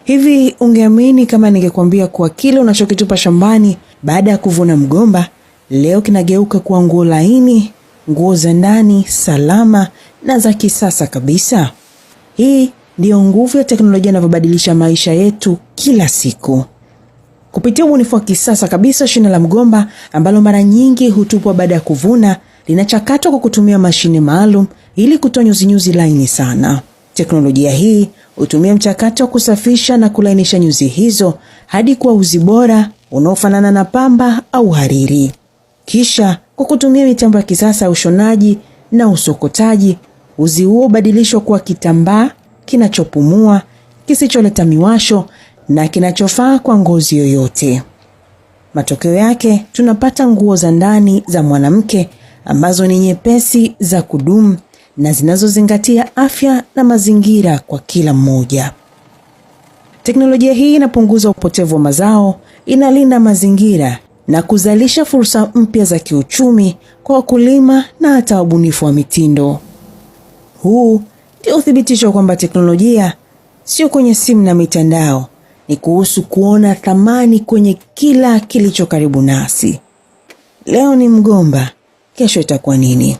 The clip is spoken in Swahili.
Hivi ungeamini kama ningekwambia kuwa kile unachokitupa shambani baada ya kuvuna mgomba leo kinageuka kuwa nguo laini, nguo za ndani, salama na za kisasa kabisa? Hii ndiyo nguvu ya teknolojia inavyobadilisha maisha yetu kila siku. Kupitia ubunifu wa kisasa kabisa, shina la mgomba ambalo mara nyingi hutupwa baada ya kuvuna linachakatwa kwa kutumia mashine maalum ili kutoa nyuzi laini sana. Teknolojia hii hutumia mchakato wa kusafisha na kulainisha nyuzi hizo hadi kuwa uzi bora unaofanana na pamba au hariri. Kisha kwa kutumia mitambo ya kisasa ya ushonaji na usokotaji, uzi huo hubadilishwa kuwa kitambaa kinachopumua, kisicholeta miwasho na kinachofaa kwa ngozi yoyote. Matokeo yake tunapata nguo za ndani za mwanamke ambazo ni nyepesi, za kudumu na zinazozingatia afya na mazingira kwa kila mmoja. Teknolojia hii inapunguza upotevu wa mazao, inalinda mazingira na kuzalisha fursa mpya za kiuchumi kwa wakulima na hata wabunifu wa mitindo. Huu ndio uthibitisho kwamba teknolojia sio kwenye simu na mitandao, ni kuhusu kuona thamani kwenye kila kilicho karibu nasi. Leo ni mgomba, kesho itakuwa nini?